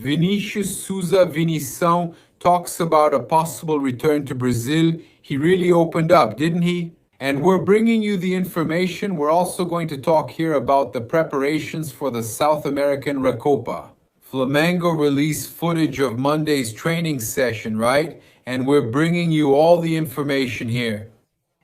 Vinicius Souza Vinição talks about a possible return to Brazil. He really opened up, didn't he? And we're bringing you the information. We're also going to talk here about the preparations for the South American Recopa. Flamengo released footage of Monday's training session, right? And we're bringing you all the information here.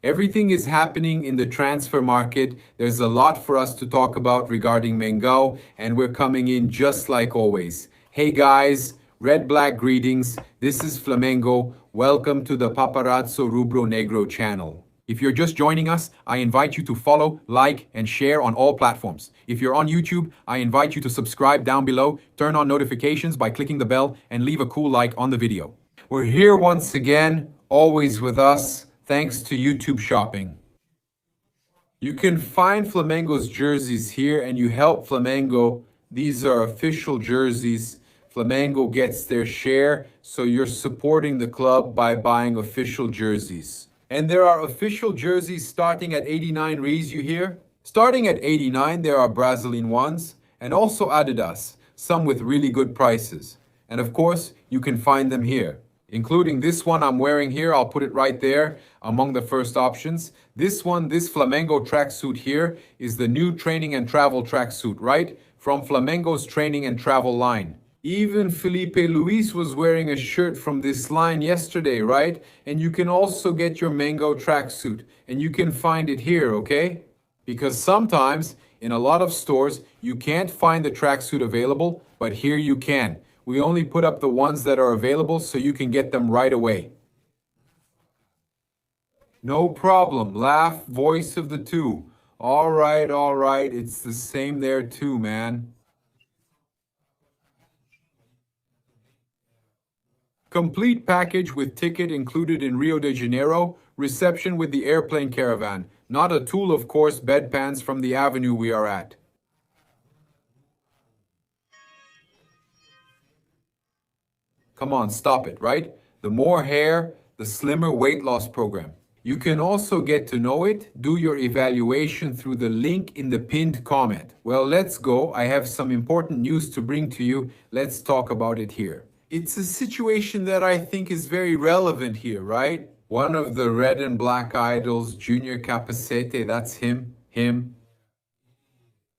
Everything is happening in the transfer market. There's a lot for us to talk about regarding Mengão, and we're coming in just like always. Hey guys, red black greetings. This is Flamengo. Welcome to the Paparazzo Rubro Negro channel. If you're just joining us, I invite you to follow, like, and share on all platforms. If you're on YouTube, I invite you to subscribe down below, turn on notifications by clicking the bell, and leave a cool like on the video. We're here once again, always with us, thanks to YouTube Shopping. You can find Flamengo's jerseys here and you help Flamengo. These are official jerseys. Flamengo gets their share, so you're supporting the club by buying official jerseys. And there are official jerseys starting at 89 reais, you hear? Starting at 89, there are Brazilian ones, and also Adidas, some with really good prices. And of course, you can find them here, including this one I'm wearing here. I'll put it right there among the first options. This one, this Flamengo tracksuit here, is the new training and travel tracksuit, right? From Flamengo's training and travel line. Even Felipe Luis was wearing a shirt from this line yesterday, right? And you can also get your Mango tracksuit, and you can find it here, okay? Because sometimes, in a lot of stores, you can't find the tracksuit available, but here you can. We only put up the ones that are available so you can get them right away. No problem. Laugh, voice of the two. All right, it's the same there too, man. Complete package with ticket included in Rio de Janeiro, reception with the airplane caravan. Not a tool, of course, bedpans from the avenue we are at. Come on, stop it, right? The more hair, the slimmer weight loss program. You can also get to know it, do your evaluation through the link in the pinned comment. Well, let's go. I have some important news to bring to you. Let's talk about it here. It's a situation that I think is very relevant here, right? One of the red and black idols, Junior Capacete, that's him.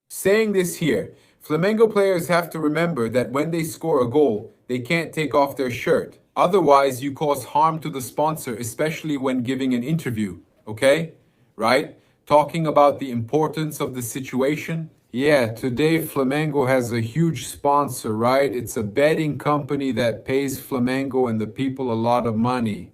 Saying this here, Flamengo players have to remember that when they score a goal, they can't take off their shirt. Otherwise, you cause harm to the sponsor, especially when giving an interview, okay? Right? Talking about the importance of the situation. Yeah, today Flamengo has a huge sponsor, right? It's a betting company that pays Flamengo and the people a lot of money.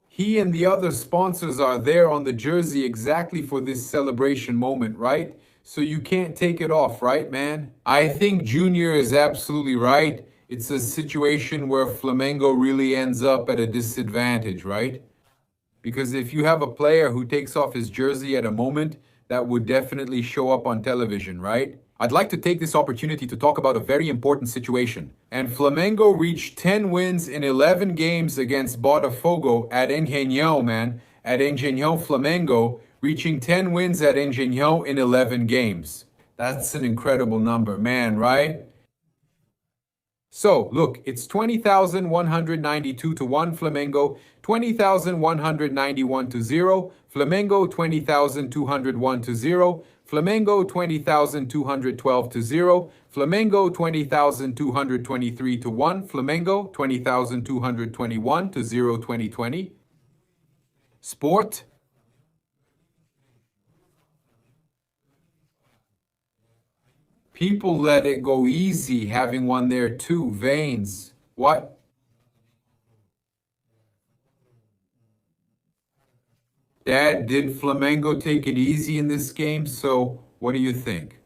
He and the other sponsors are there on the jersey exactly for this celebration moment, right? So you can't take it off, right, man? I think Junior is absolutely right. It's a situation where Flamengo really ends up at a disadvantage, right? Because if you have a player who takes off his jersey at a moment, that would definitely show up on television, right? I'd like to take this opportunity to talk about a very important situation. And Flamengo reached 10 wins in 11 games against Botafogo at Engenhão, man. At Engenhão, Flamengo reaching 10 wins at Engenhão in 11 games. That's an incredible number, man, right? So, look, it's 20,192 to 1 Flamengo, 20,191 to 0, Flamengo 20,201 to 0, Flamengo 20,212 to 0, Flamengo 20,223 to 1, Flamengo 20,221 to 0 2020. Sport. People let it go easy having one there too. Veins. What? Dad, did Flamengo take it easy in this game? So, what do you think?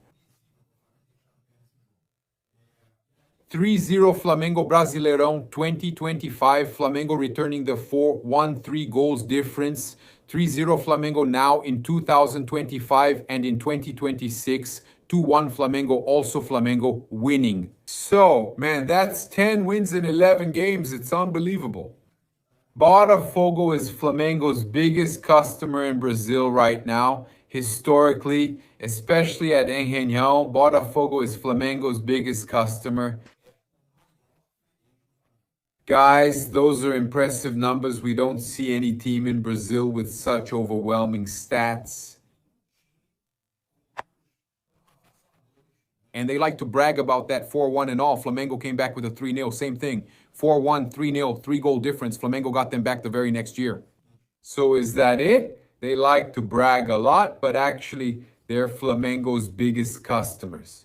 3-0 Flamengo Brasileirão 2025. Flamengo returning the 4-1-3 goals difference. 3-0 Flamengo now in 2025 and in 2026. 2-1 Flamengo, also Flamengo winning. So, man, that's 10 wins in 11 games. It's unbelievable. Botafogo is Flamengo's biggest customer in Brazil right now. Historically, especially at Engenhão, Botafogo is Flamengo's biggest customer. Guys, those are impressive numbers. We don't see any team in Brazil with such overwhelming stats. And they like to brag about that 4-1 and all. Flamengo came back with a 3-0, same thing. 4-1, 3-0, 3-goal difference. Flamengo got them back the very next year. So is that it? They like to brag a lot, but actually they're Flamengo's biggest customers.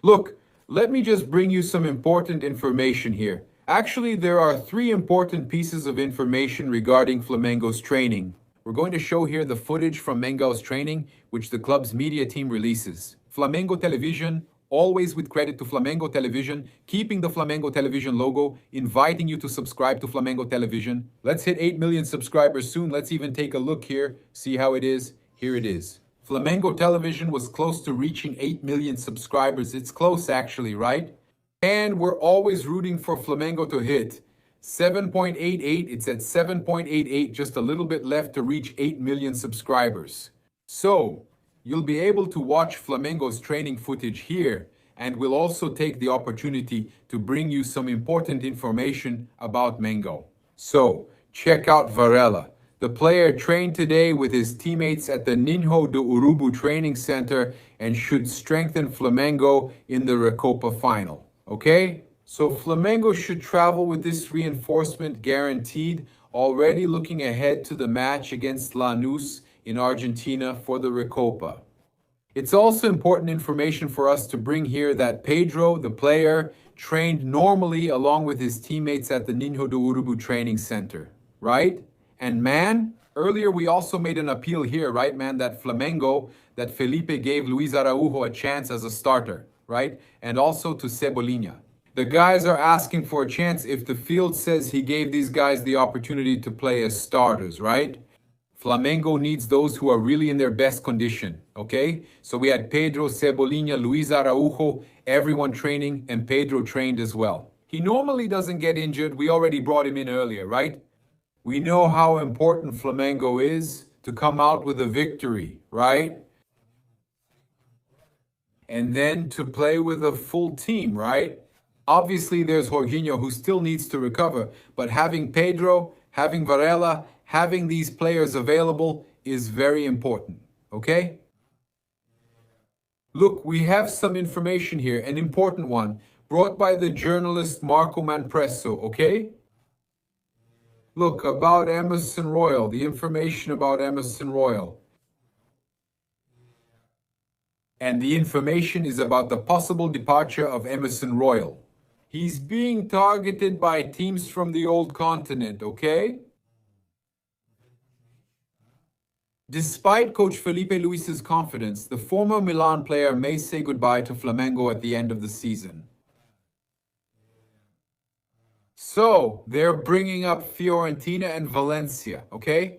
Look, let me just bring you some important information here. Actually, there are 3 important pieces of information regarding Flamengo's training. We're going to show here the footage from Mengal's training, which the club's media team releases. Flamengo Television, always with credit to Flamengo Television, keeping the Flamengo Television logo, inviting you to subscribe to Flamengo Television. Let's hit 8 million subscribers soon. Let's even take a look here, see how it is. Here it is. Flamengo Television was close to reaching 8 million subscribers. It's close actually, right? And we're always rooting for Flamengo to hit 7.88. It's at 7.88, just a little bit left to reach 8 million subscribers. So, you'll be able to watch Flamengo's training footage here, and we'll also take the opportunity to bring you some important information about Mengo. So, check out Varela. The player trained today with his teammates at the Ninho do Urubu training center and should strengthen Flamengo in the Recopa final. Okay? So Flamengo should travel with this reinforcement guaranteed, already looking ahead to the match against Lanús in Argentina for the Recopa. It's also important information for us to bring here that Pedro, the player, trained normally along with his teammates at the Ninho do Urubu training center, right? And man, earlier we also made an appeal here, right, man, that Flamengo, that Felipe gave Luis Araujo a chance as a starter, right? And also to Cebolinha. The guys are asking for a chance if the field says he gave these guys the opportunity to play as starters, right? Flamengo needs those who are really in their best condition, okay? So we had Pedro, Cebolinha, Luis Araujo, everyone training, and Pedro trained as well. He normally doesn't get injured. We already brought him in earlier, right? We know how important Flamengo is to come out with a victory, right? And then to play with a full team, right? Obviously, there's Jorginho who still needs to recover, but having Pedro, having Varela, having these players available is very important, okay? Look, we have some information here, an important one, brought by the journalist Marco Manpresso, okay? Look, about Emerson Royal, the information about Emerson Royal. And the information is about the possible departure of Emerson Royal. He's being targeted by teams from the old continent, okay? Despite Coach Felipe Luis's confidence, the former Milan player may say goodbye to Flamengo at the end of the season. So, they're bringing up Fiorentina and Valencia, okay?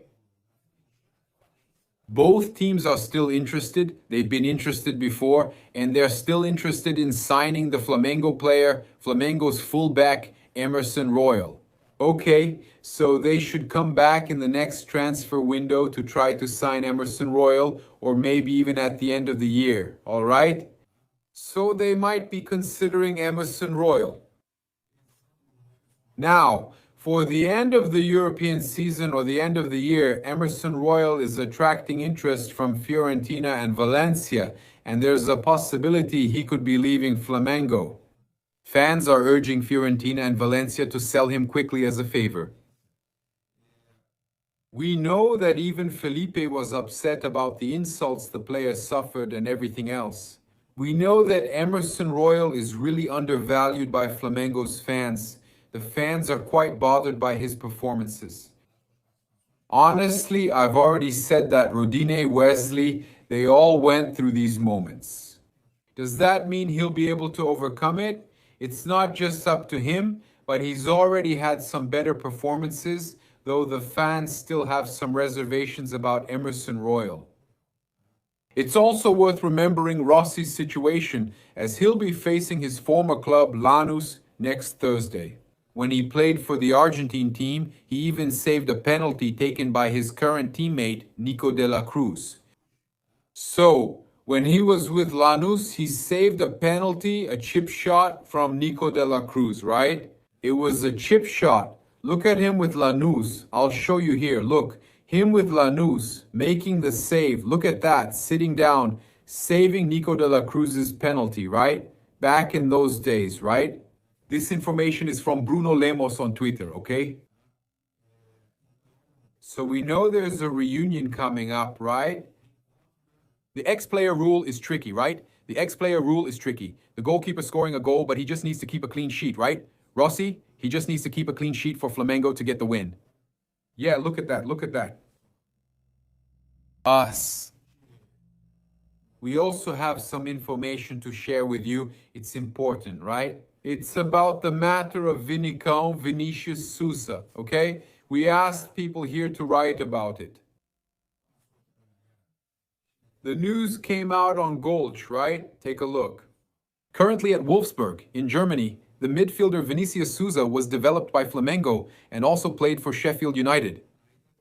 Both teams are still interested. They've been interested before, and they're still interested in signing the Flamengo player, Flamengo's fullback, Emerson Royal. Okay, so they should come back in the next transfer window to try to sign Emerson Royal, or maybe even at the end of the year, all right? So they might be considering Emerson Royal. Now, for the end of the European season or the end of the year, Emerson Royal is attracting interest from Fiorentina and Valencia, and there's a possibility he could be leaving Flamengo. Fans are urging Fiorentina and Valencia to sell him quickly as a favor. We know that even Felipe was upset about the insults the player suffered and everything else. We know that Emerson Royal is really undervalued by Flamengo's fans. The fans are quite bothered by his performances. Honestly, I've already said that Rodinei, Wesley, they all went through these moments. Does that mean he'll be able to overcome it? It's not just up to him, but he's already had some better performances, though the fans still have some reservations about Emerson Royal. It's also worth remembering Rossi's situation, as he'll be facing his former club, Lanús, next Thursday. When he played for the Argentine team, he even saved a penalty taken by his current teammate, Nico de la Cruz. So, when he was with Lanús, he saved a penalty, a chip shot from Nico de la Cruz, right? It was a chip shot. Look at him with Lanús. I'll show you here. Look, him with Lanús making the save. Look at that, sitting down, saving Nico de la Cruz's penalty, right? Back in those days, right? This information is from Bruno Lemos on Twitter, okay? So we know there's a reunion coming up, right? The ex-player rule is tricky, right? The ex-player rule is tricky. The goalkeeper scoring a goal, but he just needs to keep a clean sheet, right? Rossi, he just needs to keep a clean sheet for Flamengo to get the win. Yeah, look at that, look at that. Us. We also have some information to share with you. It's important, right? It's about the matter of Vinição, Vinicius Sousa, okay? We asked people here to write about it. The news came out on Gulch, right? Take a look. Currently at Wolfsburg, in Germany, the midfielder Vinicius Sousa was developed by Flamengo and also played for Sheffield United.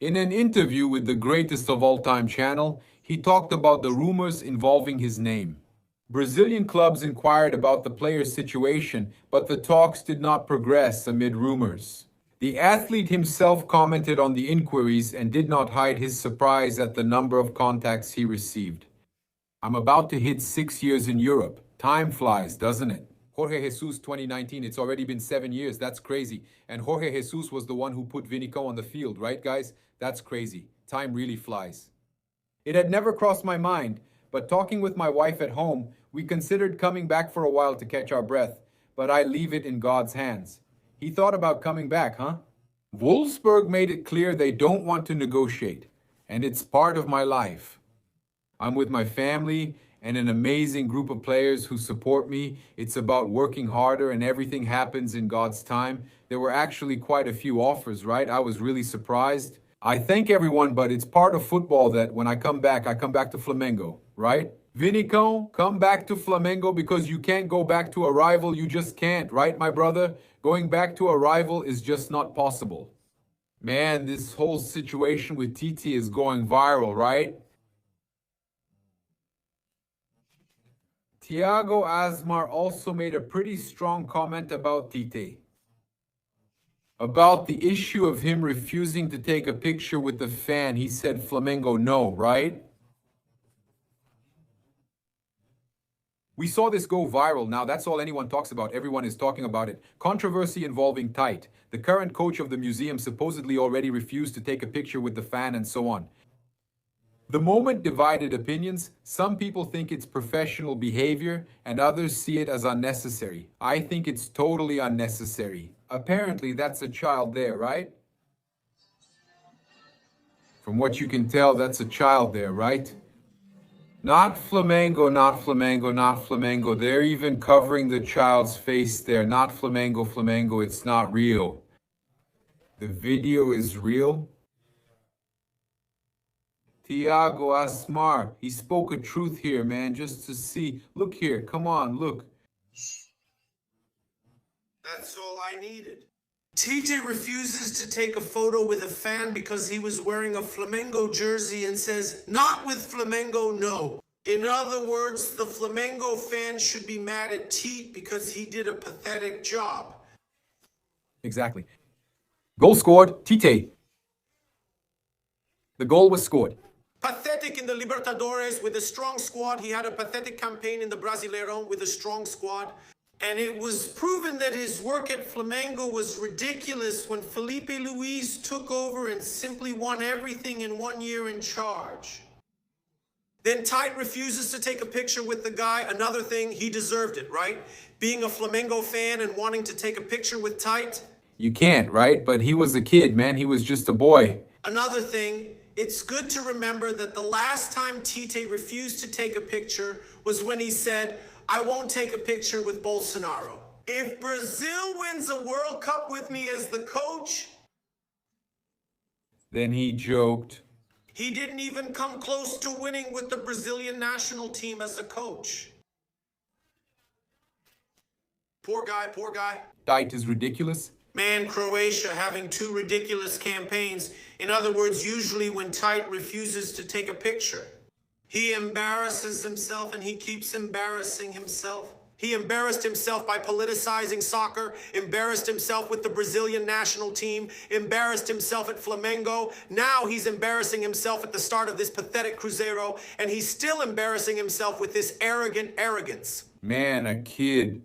In an interview with the Greatest of All Time channel, he talked about the rumors involving his name. Brazilian clubs inquired about the player's situation, but the talks did not progress amid rumors. The athlete himself commented on the inquiries and did not hide his surprise at the number of contacts he received. I'm about to hit 6 years in Europe. Time flies, doesn't it? Jorge Jesus 2019, it's already been 7 years. That's crazy. And Jorge Jesus was the one who put Vinico on the field, right, guys? That's crazy. Time really flies. It had never crossed my mind, but talking with my wife at home, we considered coming back for a while to catch our breath, but I leave it in God's hands. He thought about coming back, huh? Wolfsburg made it clear they don't want to negotiate, and it's part of my life. I'm with my family and an amazing group of players who support me. It's about working harder and everything happens in God's time. There were actually quite a few offers, right? I was really surprised. I thank everyone, but it's part of football that when I come back to Flamengo, right? Vinico, come back to Flamengo because you can't go back to a rival. You just can't, right, my brother? Going back to a rival is just not possible. Man, this whole situation with Tite is going viral, right? Thiago Asmar also made a pretty strong comment about Tite. About the issue of him refusing to take a picture with the fan. He said Flamengo no, right? We saw this go viral. Now that's all anyone talks about. Everyone is talking about it. Controversy involving Tite. The current coach of the museum supposedly already refused to take a picture with the fan and so on. The moment divided opinions. Some people think it's professional behavior and others see it as unnecessary. I think it's totally unnecessary. Apparently that's a child there, right? From what you can tell, that's a child there, right? Not Flamengo, not Flamengo, not Flamengo. They're even covering the child's face there. Not Flamengo, Flamengo. It's not real. The video is real. Thiago Asmar, he spoke a truth here, man, just to see. Look here, come on, look. That's all I needed. Tite refuses to take a photo with a fan because he was wearing a Flamengo jersey and says, not with Flamengo, no. In other words, the Flamengo fan should be mad at Tite because he did a pathetic job. Exactly. Goal scored, Tite. The goal was scored. Pathetic in the Libertadores with a strong squad. He had a pathetic campaign in the Brasileirão with a strong squad. And it was proven that his work at Flamengo was ridiculous when Felipe Luis took over and simply won everything in 1 year in charge. Then Tite refuses to take a picture with the guy. Another thing, he deserved it, right? Being a Flamengo fan and wanting to take a picture with Tite. You can't, right? But he was a kid, man. He was just a boy. Another thing, it's good to remember that the last time Tite refused to take a picture was when he said, I won't take a picture with Bolsonaro. If Brazil wins a World Cup with me as the coach, then he joked. He didn't even come close to winning with the Brazilian national team as a coach. Poor guy, poor guy. Tite is ridiculous. Man, Croatia having 2 ridiculous campaigns. In other words, usually when Tite refuses to take a picture, he embarrasses himself and he keeps embarrassing himself. He embarrassed himself by politicizing soccer, embarrassed himself with the Brazilian national team, embarrassed himself at Flamengo. Now he's embarrassing himself at the start of this pathetic Cruzeiro, and he's still embarrassing himself with this arrogant arrogance. Man, a kid.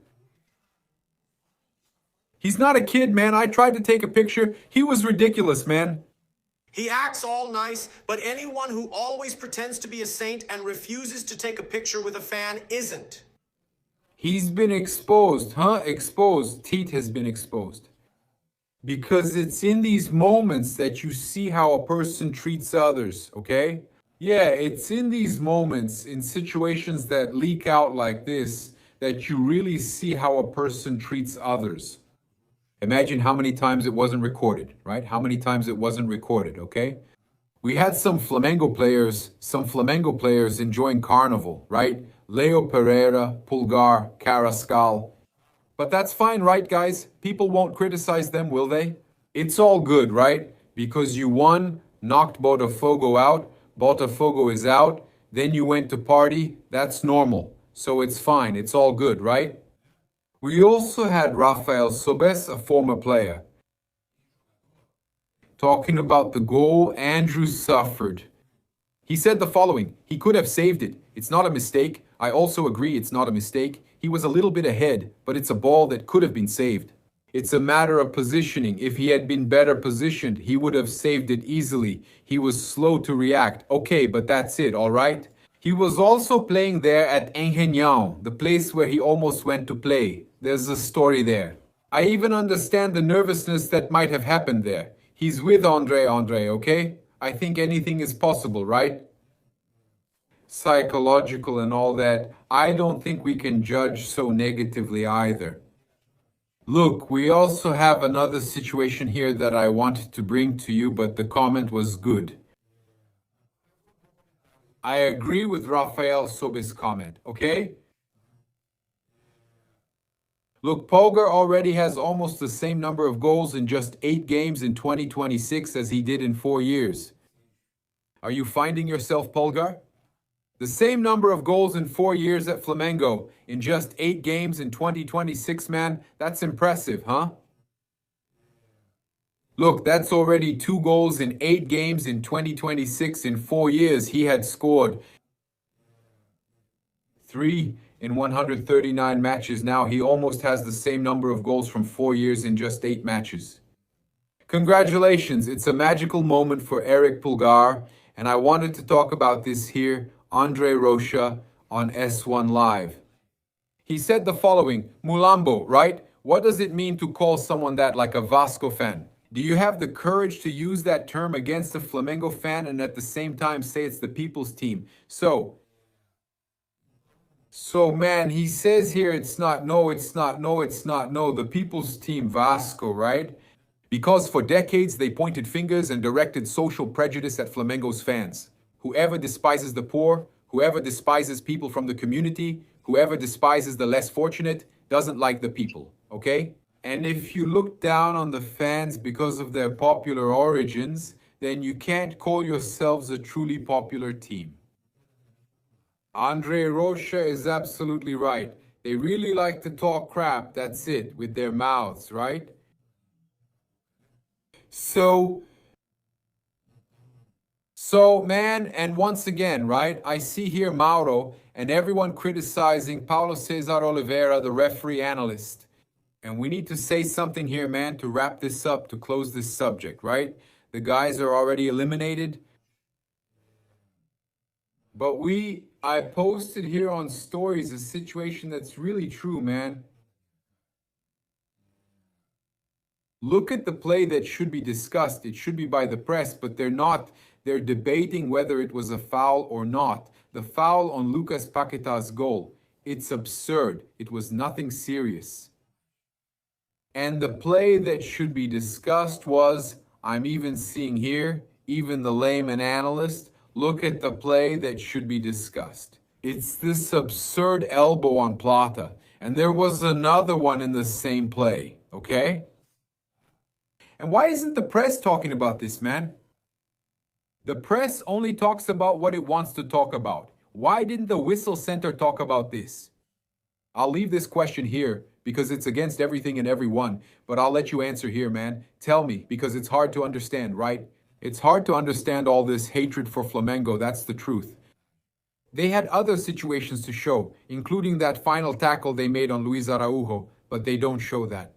He's not a kid, man. I tried to take a picture. He was ridiculous, man. He acts all nice, but anyone who always pretends to be a saint and refuses to take a picture with a fan isn't. He's been exposed, huh? Exposed. Tite has been exposed. Because it's in these moments that you see how a person treats others, okay? Yeah, it's in these moments, in situations that leak out like this, that you really see how a person treats others. Imagine how many times it wasn't recorded, right? How many times it wasn't recorded, okay? We had some Flamengo players enjoying Carnival, right? Leo Pereira, Pulgar, Carrascal. But that's fine, right, guys? People won't criticize them, will they? It's all good, right? Because you won, knocked Botafogo out, Botafogo is out, then you went to party, that's normal. So it's fine, it's all good, right? We also had Rafael Sobes, a former player. Talking about the goal Andrew suffered. He said the following: he could have saved it. It's not a mistake. I also agree it's not a mistake. He was a little bit ahead, but it's a ball that could have been saved. It's a matter of positioning. If he had been better positioned, he would have saved it easily. He was slow to react. Okay, but that's it, all right? He was also playing there at Engenhão, the place where he almost went to play. There's a story there. I even understand the nervousness that might have happened there. He's with Andre, okay? I think anything is possible, right? Psychological and all that. I don't think we can judge so negatively either. Look, we also have another situation here that I wanted to bring to you, but the comment was good. I agree with Rafael Sobis' comment, okay? Look, Polgar already has almost the same number of goals in just 8 games in 2026 as he did in 4 years. Are you finding yourself, Polgar? The same number of goals in 4 years at Flamengo in just 8 games in 2026, man. That's impressive, huh? Look, that's already 2 goals in 8 games in 2026 in 4 years. He had scored 3 in 139 matches. Now he almost has the same number of goals from 4 years in just 8 matches. Congratulations, it's a magical moment for Eric Pulgar, and I wanted to talk about this here, Andre Rocha, on S1 Live. He said the following: Mulambo, right? What does it mean to call someone that, like a Vasco fan? Do you have the courage to use that term against a Flamengo fan and at the same time say it's the people's team? So man, he says here it's not, the people's team Vasco, right? Because for decades they pointed fingers and directed social prejudice at Flamengo's fans. Whoever despises the poor, whoever despises people from the community, whoever despises the less fortunate, doesn't like the people, okay? And if you look down on the fans because of their popular origins, then you can't call yourselves a truly popular team. Andre Rocha is absolutely right. They really like to talk crap, that's it, with their mouths, right? So, man, and once again, right, I see here Mauro and everyone criticizing Paulo Cesar Oliveira, the referee analyst. And we need to say something here, man, to wrap this up, to close this subject, right? The guys are already eliminated. But I posted here on stories a situation that's really true, man. Look at the play that should be discussed. It should be by the press, but they're not. They're debating whether it was a foul or not. The foul on Lucas Paqueta's goal. It's absurd. It was nothing serious. And the play that should be discussed was, I'm even seeing here, even the layman analyst, look at the play that should be discussed. It's this absurd elbow on Plata. And there was another one in the same play, okay? And why isn't the press talking about this, man? The press only talks about what it wants to talk about. Why didn't the Whistle Center talk about this? I'll leave this question here because it's against everything and everyone, but I'll let you answer here, man. Tell me, because it's hard to understand, right? It's hard to understand all this hatred for Flamengo, that's the truth. They had other situations to show, including that final tackle they made on Luis Araujo, but they don't show that.